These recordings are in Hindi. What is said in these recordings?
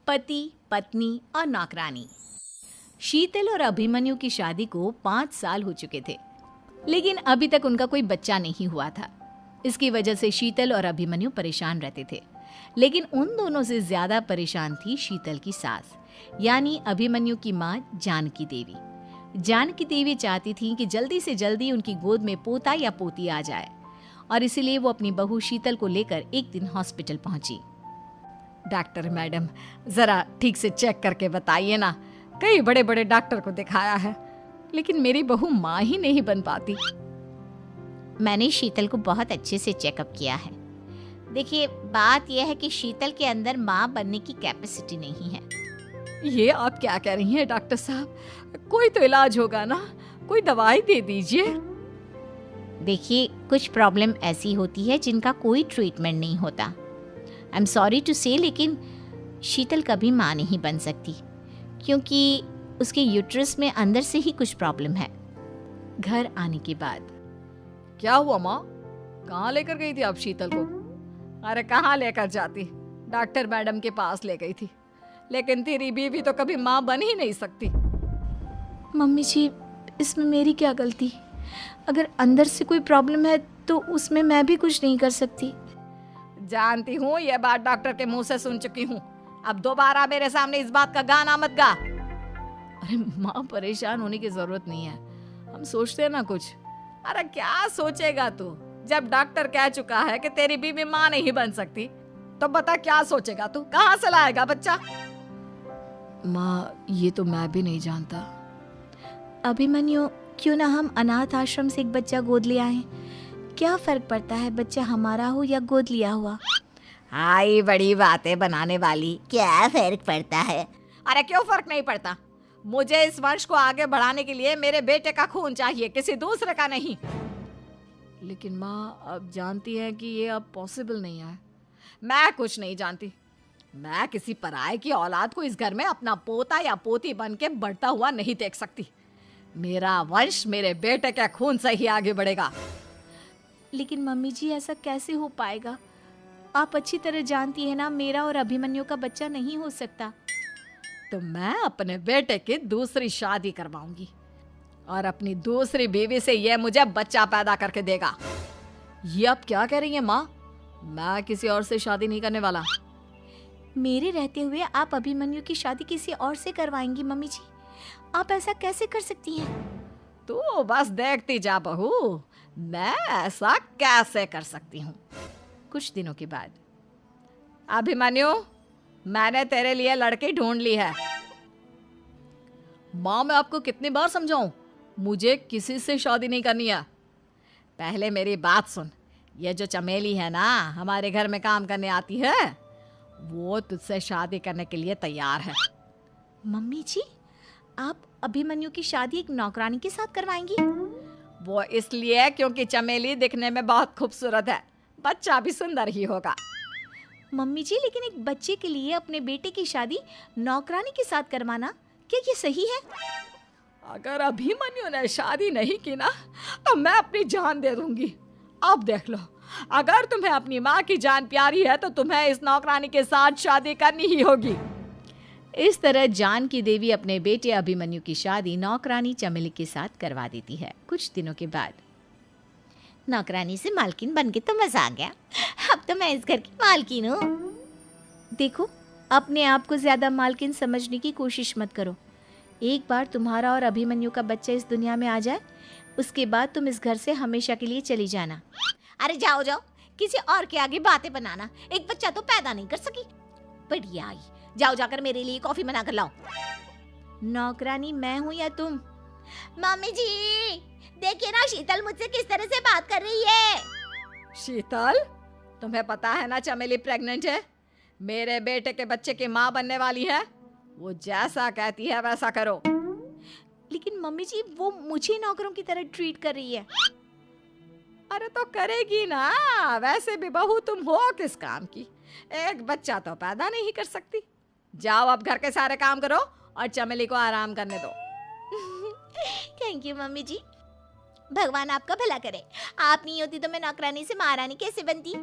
पति, पत्नी और नौकरानी। शीतल और अभिमन्यु की शादी को 5 साल हो चुके थे, लेकिन अभी तक उनका कोई बच्चा नहीं हुआ था। इसकी वजह से शीतल और अभिमन्यु परेशान रहते थे, लेकिन उन दोनों से ज्यादा परेशान थी शीतल की सास, यानी अभिमन्यु की माँ जानकी देवी। जानकी देवी चाहती थी कि जल्दी से जल्दी उनकी गोद में पोता या पोती आ जाए, और इसीलिए वो अपनी बहू शीतल को लेकर एक दिन हॉस्पिटल पहुंची। डॉक्टर मैडम, जरा ठीक से चेक करके बताइए ना। कई बड़े बड़े डॉक्टर को दिखाया है, लेकिन मेरी बहू माँ ही नहीं बन पाती। मैंने शीतल को बहुत अच्छे से चेकअप किया है। देखिए, बात यह है कि शीतल के अंदर माँ बनने की कैपेसिटी नहीं है। ये आप क्या कह रही हैं डॉक्टर साहब? कोई तो इलाज होगा ना, कोई दवाई दे दीजिए। देखिए, कुछ प्रॉब्लम ऐसी होती है जिनका कोई ट्रीटमेंट नहीं होता। आई एम सॉरी टू से, लेकिन शीतल कभी माँ नहीं बन सकती, क्योंकि उसके यूट्रस में अंदर से ही कुछ प्रॉब्लम है। घर आने के बाद क्या हुआ माँ? कहाँ लेकर गई थी आप शीतल को? अरे कहाँ लेकर जाती, डॉक्टर मैडम के पास ले गई थी, लेकिन तेरी बीवी तो कभी माँ बन ही नहीं सकती। मम्मी जी, इसमें मेरी क्या गलती? अगर अंदर से कोई प्रॉब्लम है तो उसमें मैं भी कुछ नहीं कर सकती। जानती हूँ, ये बात डॉक्टर के मुंह से सुन चुकी हूँ। अब दोबारा मेरे सामने इस बात का गाना मत गा। अरे माँ, परेशान होने की जरूरत नहीं है, हम सोचते हैं ना कुछ। अरे क्या सोचेगा तू? जब डॉक्टर कह चुका है कि तेरी बीवी माँ नहीं बन सकती, तो बता क्या सोचेगा तू? कहाँ से लाएगा बच्चा? माँ, ये तो मैं भी नहीं जानता। अभिमन्यु, क्यों ना हम अनाथ आश्रम से एक बच्चा गोद ले आए? क्या फर्क पड़ता है बच्चा हमारा हो या गोद लिया हुआ? हाय, बड़ी बातें बनाने वाली। क्या फर्क पड़ता है? अरे क्यों फर्क नहीं पड़ता? मुझे इस वंश को आगे बढ़ाने के लिए मेरे बेटे का खून चाहिए, किसी दूसरे का नहीं। लेकिन माँ, आप जानती हैं कि ये अब पॉसिबल नहीं है। मैं कुछ नहीं जानती। मैं किसी पराये की औलाद को इस घर में अपना पोता या पोती बन के बढ़ता हुआ नहीं देख सकती। मेरा वंश मेरे बेटे के खून से ही आगे बढ़ेगा। लेकिन मम्मी जी, ऐसा कैसे हो पाएगा? आप अच्छी तरह जानती है ना, मेरा और अभिमन्यु का बच्चा नहीं हो सकता। तो मैं अपने बेटे की दूसरी शादी करवाऊंगी, और अपनी दूसरी बीवी से ये मुझे बच्चा पैदा करके देगा। ये आप क्या कह रही हैं माँ? मैं किसी और से शादी नहीं करने वाला। मेरे रहते हुए आप अभिमन्यु की शादी किसी और से करवाएंगी? मम्मी जी, आप ऐसा कैसे कर सकती हैं? तू बस देखती जा बहू, मैं ऐसा कैसे कर सकती हूँ। कुछ दिनों के बाद, अभिमन्यु, मैंने तेरे लिए लड़की ढूंढ ली है। माँ, मैं आपको कितनी बार समझाऊं, मुझे किसी से शादी नहीं करनी है। पहले मेरी बात सुन। ये जो चमेली है ना, हमारे घर में काम करने आती है, वो तुझसे शादी करने के लिए तैयार है। मम्मी जी, आप अभिमन्यु की शादी एक नौकरानी के साथ करवाएंगी? वो इसलिए क्योंकि चमेली दिखने में बहुत खूबसूरत है, बच्चा भी सुंदर ही होगा। मम्मी जी, लेकिन एक बच्चे के लिए अपने बेटे की शादी नौकरानी के साथ करवाना, क्या ये सही है? अगर अभिमन्यु ने शादी नहीं की ना, तो मैं अपनी जान दे दूंगी। अब देख लो, अगर तुम्हें अपनी माँ की जान प्यारी है तो तुम्हें इस नौकरानी के साथ शादी करनी ही होगी। इस तरह जानकी देवी अपने बेटे अभिमन्यु की शादी नौकरानी चमेली के साथ करवा देती है। कुछ दिनों के बाद, नौकरानी से मालकिन बन के तो मजा आ गया। अब तो मैं इस घर की मालकिन हूँ। देखो, अपने आप को ज्यादा मालकिन समझने की कोशिश मत करो। एक बार तुम्हारा और अभिमन्यु का बच्चा इस दुनिया में आ जाए, उसके बाद तुम इस घर से हमेशा के लिए चली जाना। अरे जाओ जाओ, किसी और के आगे बातें बनाना। एक बच्चा तो पैदा नहीं कर सकी, बढ़िया आई। जाओ, जाकर मेरे लिए कॉफी बना कर लाओ। नौकरानी मैं हूँ या तुम? मम्मी जी, देखिए ना शीतल मुझसे किस तरह से बात कर रही है। शीतल, तुम्हें पता है ना चमेली प्रेग्नेंट है, मेरे बेटे के बच्चे की माँ बनने वाली है। वो जैसा कहती है वैसा करो। लेकिन मम्मी जी, वो मुझे नौकरों की तरह ट्रीट कर रही है। अरे तो करेगी ना, वैसे भी बहू तुम हो किस काम की? एक बच्चा तो पैदा नहीं कर सकती। जाओ, अब घर के सारे काम करो और चमेली को आराम करने दो। थैंक यू मम्मी जी, भगवान आपका भला करे। आप नहीं होती तो मैं नौकरानी से महारानी कैसे बनती?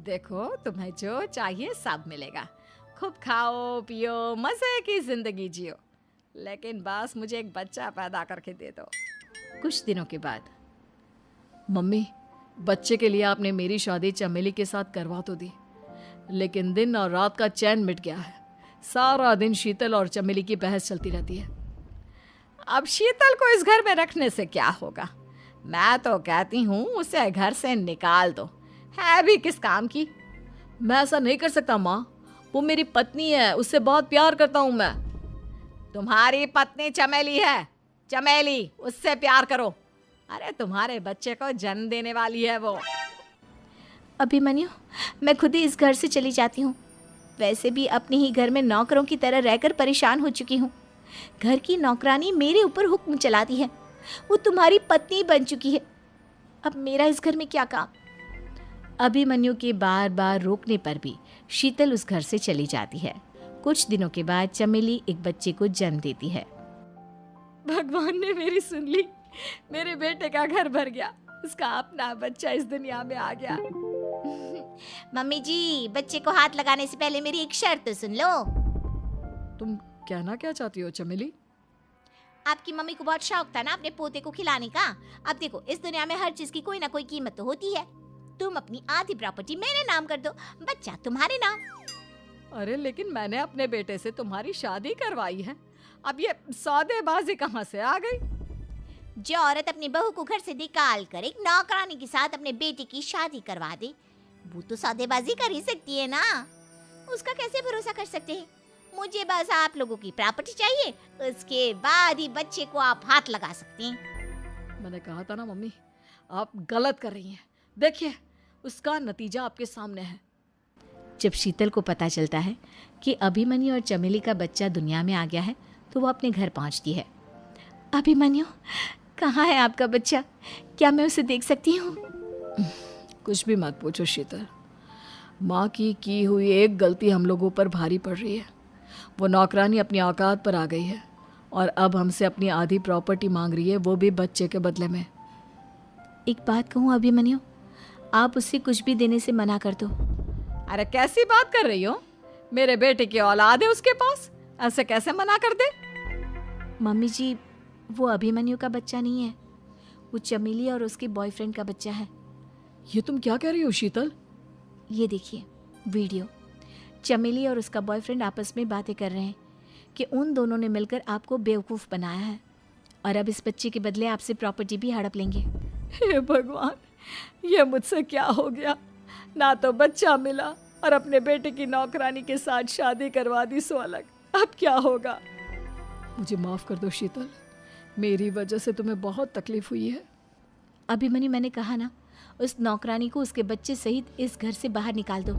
देखो, तुम्हें जो चाहिए सब मिलेगा, खूब खाओ पियो, मजे की जिंदगी जियो, लेकिन बस मुझे एक बच्चा पैदा करके दे दो। कुछ दिनों के बाद, मम्मी, बच्चे के लिए आपने मेरी शादी चमेली के साथ करवा तो दी, लेकिन दिन और रात का चैन मिट गया है। सारा दिन शीतल और चमेली की बहस चलती रहती है। अब शीतल को इस घर में रखने से क्या होगा? मैं तो कहती हूँ उसे घर से निकाल दो, है भी किस काम की। मैं ऐसा नहीं कर सकता माँ, वो मेरी पत्नी है, उससे बहुत प्यार करता हूँ मैं। तुम्हारी पत्नी चमेली है, चमेली, उससे प्यार करो। अरे तुम्हारे बच्चे को जन्म देने वाली है वो। अभिमन्यु, मैं खुद ही इस घर से चली जाती हूँ। वैसे भी अपने ही घर में नौकरों की तरह रहकर परेशान हो चुकी हूँ। घर की नौकरानी मेरे ऊपर हुक्म चलाती है, वो तुम्हारी पत्नी बन चुकी है। अब मेरा इस घर में क्या काम? अभिमन्यु के बार बार रोकने पर भी शीतल उस घर से चली जाती है। कुछ दिनों के बाद चमेली एक बच्चे को जन्म देती है। भगवान ने मेरी सुन ली, मेरे बेटे का घर भर गया, उसका अपना बच्चा इस दुनिया में आ गया। मम्मी जी, बच्चे को हाथ लगाने से पहले मेरी एक शर्त तो सुन लो। तुम कहना क्या चाहती हो चमेली? आपकी मम्मी को बहुत शौक था ना अपने पोते को खिलाने का। अब देखो, इस दुनिया में हर चीज की कोई ना कोई कीमत तो होती है। तुम अपनी आधी प्रॉपर्टी मेरे नाम कर दो, बच्चा तुम्हारे नाम। अरे लेकिन मैंने अपने बेटे से तुम्हारी शादी करवाई है, अब ये सौदेबाजी कहाँ से आ गई? जो औरत अपनी बहू को घर से निकाल कर एक नौकरानी के साथ अपने बेटे की शादी करवा दे, वो तो सौदेबाजी कर ही सकती है ना। उसका कैसे भरोसा कर सकते हैं? मुझे बस आप लोगों की प्रॉपर्टी चाहिए, उसके बाद ही बच्चे को आप हाथ लगा सकते हैं। मैंने कहा था ना मम्मी, आप गलत कर रही हैं। देखिए, उसका नतीजा आपके सामने है। जब शीतल को पता चलता है कि अभिमन्यु और चमेली का बच्चा दुनिया में आ गया है, तो वो अपने घर पहुंचती है। अभिमन्यु, कहाँ है आपका बच्चा? क्या मैं उसे देख सकती हूँ? कुछ भी मत पूछो शीतल, माँ की हुई एक गलती हम लोगों पर भारी पड़ रही है। वो नौकरानी अपनी औकात पर आ गई है और अब हमसे अपनी आधी प्रॉपर्टी मांग रही है, वो भी बच्चे के बदले में। एक बात कहूँ अभिमन्यु, आप उससे कुछ भी देने से मना कर दो। अरे कैसी बात कर रही हो? मेरे बेटे की औलाद है उसके पास, ऐसे कैसे मना कर दे? मम्मी जी, वो अभिमन्यु का बच्चा नहीं है, वो चमेली और उसके बॉयफ्रेंड का बच्चा है। ये तुम क्या कह रही हो शीतल? ये देखिए वीडियो, चमेली और उसका बॉयफ्रेंड आपस में बातें कर रहे हैं कि उन दोनों ने मिलकर आपको बेवकूफ़ बनाया है और अब इस बच्चे के बदले आपसे प्रॉपर्टी भी हड़प लेंगे। हे भगवान, ये मुझसे क्या हो गया? ना तो बच्चा मिला और अपने बेटे की नौकरानी के साथ शादी करवा दी सो अलग। अब क्या होगा? मुझे माफ़ कर दो शीतल, मेरी वजह से तुम्हें बहुत तकलीफ हुई है। अभिमन्यु, मैंने कहा ना, उस नौकरानी को उसके बच्चे सहित इस घर से बाहर निकाल दो।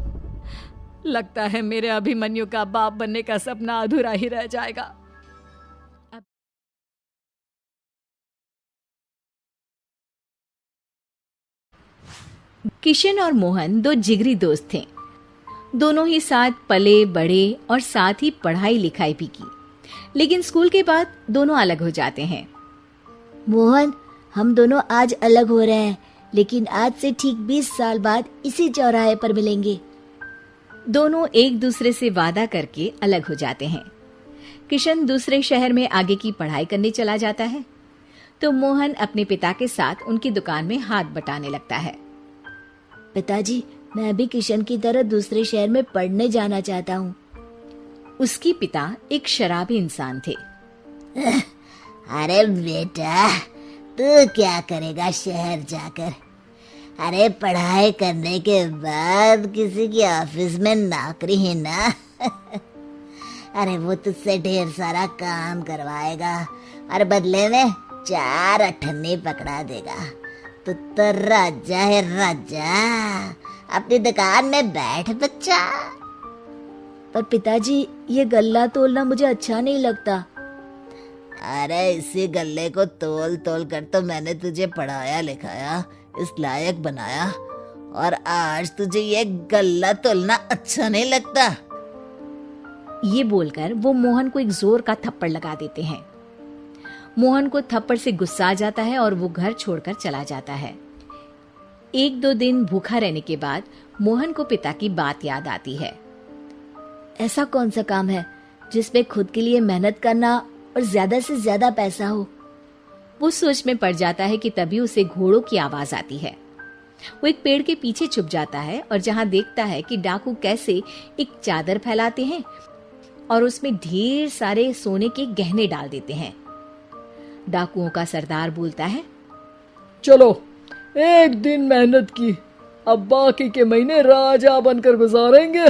लगता है मेरे अभिमन्यु का बाप बनने का सपना अधूरा ही रह जाएगा। किशन और मोहन दो जिगरी दोस्त थे। दोनों ही साथ पले बड़े और साथ ही पढ़ाई लिखाई भी की, लेकिन स्कूल के बाद दोनों अलग हो जाते हैं। मोहन, हम दोनों आज अलग हो रहे हैं, लेकिन आज से ठीक 20 साल बाद इसी चौराहे पर मिलेंगे। दोनों एक दूसरे से वादा करके अलग हो जाते हैं। किशन दूसरे शहर में आगे की पढ़ाई करने चला जाता है, तो मोहन अपने पिता के साथ उनकी दुकान में हाथ बटाने लगता है। पिताजी, मैं भी किशन की तरह दूसरे शहर में पढ़ने जाना चाहता हूँ। उसके पिता एक शराबी इंसान थे। अरे बेटा, तू क्या करेगा शहर जाकर? अरे पढ़ाई करने के बाद किसी की ऑफिस में नौकरी है ना। अरे वो तुझसे ढेर सारा काम करवाएगा और बदले में 4 अठन्नी पकड़ा देगा। तू तो राजा है राजा, अपनी दुकान में बैठ बच्चा। पर पिताजी, ये गल्ला तोलना मुझे अच्छा नहीं लगता। अरे इसी गल्ले को तोल तोल कर तो मैंने तुझे पढ़ाया लिखाया, इस लायक बनाया, और आज तुझे ये गल्ला तोलना अच्छा नहीं लगता। ये बोलकर वो मोहन को एक जोर का थप्पड़ लगा देते हैं। मोहन को थप्पड़ से गुस्सा आ जाता है और वो घर छोड़कर चला जाता है। 1-2 दिन भूखा रहने के बाद मोहन को पिता की बात याद आती है। ऐसा कौन सा काम है जिसमें खुद के लिए मेहनत करना और ज्यादा से ज्यादा पैसा हो? वो सोच में पड़ जाता है कि तभी उसे घोड़ों की आवाज आती है। वो एक पेड़ के पीछे छुप जाता है और जहां देखता है कि डाकू कैसे एक चादर फैलाते हैं और उसमें ढेर सारे सोने के गहने डाल देते हैं। डाकुओं का सरदार बोलता है, चलो, एक दिन मेहनत की, अब बाकी के महीने राजा बनकर गुजारेंगे।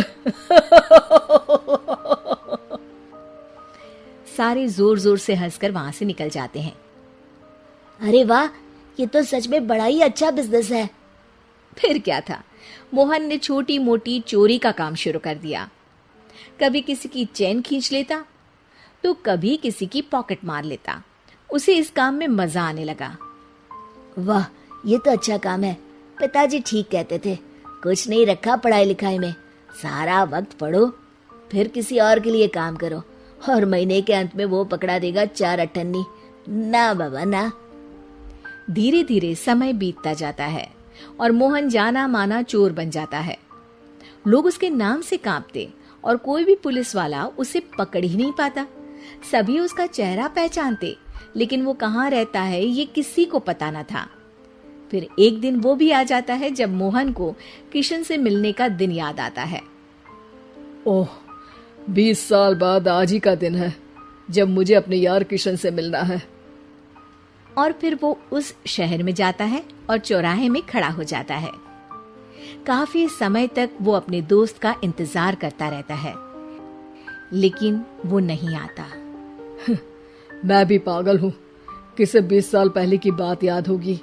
सारे जोर जोर से हंसकर वहां से निकल जाते हैं। अरे वाह, ये तो सच में बड़ा ही अच्छा बिजनेस है। फिर क्या था, मोहन ने छोटी मोटी चोरी का काम शुरू कर दिया। कभी किसी की चेन खींच लेता तो कभी किसी की पॉकेट मार लेता। उसे इस काम में मजा आने लगा। वाह, ये तो अच्छा काम है। पिताजी ठीक कहते थे, कुछ नहीं रखा पढ़ाई लिखाई में, सारा वक्त पढ़ो, फिर किसी और के लिए काम करो और महीने के अंत में वो पकड़ा देगा 4 अठन्नी। ना बाबा ना। धीरे धीरे समय बीतता जाता है और मोहन जाना माना चोर बन जाता है। लोग उसके नाम से कांपते और कोई भी पुलिस वाला उसे पकड़ ही नहीं पाता। सभी उसका चेहरा पहचानते, लेकिन वो कहाँ रहता है ये किसी को पता न था। फिर एक दिन वो भी आ जाता है जब मोहन को किशन से मिलने का दिन याद आता है। ओह, 20 साल बाद आज ही का दिन है जब मुझे अपने यार किशन से मिलना है। और फिर वो उस शहर में जाता है और चौराहे में खड़ा हो जाता है। काफी समय तक वो अपने दोस्त का इंतजार करता रहता है, लेकिन वो नहीं आता। मैं भी पागल हूँ, किसे 20 साल पहले की बात याद होगी।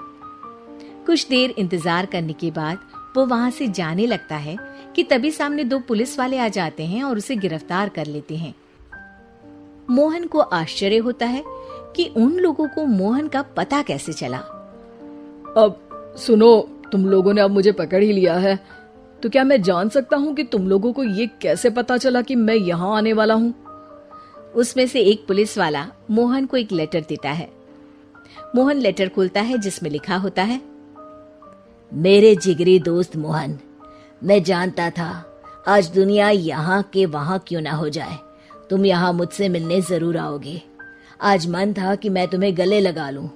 कुछ देर इंतजार करने के बाद वो वहां से जाने लगता है कि तभी सामने 2 पुलिस वाले आ जाते हैं और उसे गिरफ्तार कर लेते हैं। मोहन को आश्चर्य होता है कि उन लोगों को मोहन का पता कैसे चला। अब सुनो, तुम लोगों ने अब मुझे पकड़ ही लिया है, तो क्या मैं जान सकता हूँ कि तुम लोगों को ये कैसे पता चला कि मैं यहाँ आने वाला हूँ? उसमें से एक पुलिस वाला मोहन को एक लेटर देता है। मोहन लेटर खोलता है जिसमें लिखा होता है, मेरे जिगरी दोस्त मोहन, मैं जानता था आज दुनिया यहाँ के वहां क्यों ना हो जाए, तुम यहाँ मुझसे मिलने जरूर आओगे। आज मन था कि मैं तुम्हें गले लगा लूं,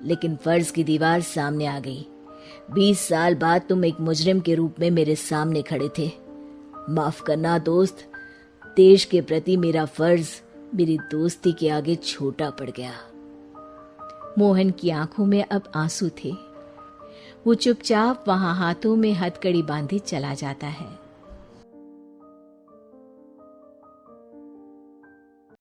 लेकिन फर्ज की दीवार सामने आ गई। 20 साल बाद तुम एक मुजरिम के रूप में मेरे सामने खड़े थे। माफ करना दोस्त, देश के प्रति मेरा फर्ज मेरी दोस्ती के आगे छोटा पड़ गया। मोहन की आंखों में अब आंसू थे। वो चुपचाप वहां हाथों में हथकड़ी बांधे चला जाता है।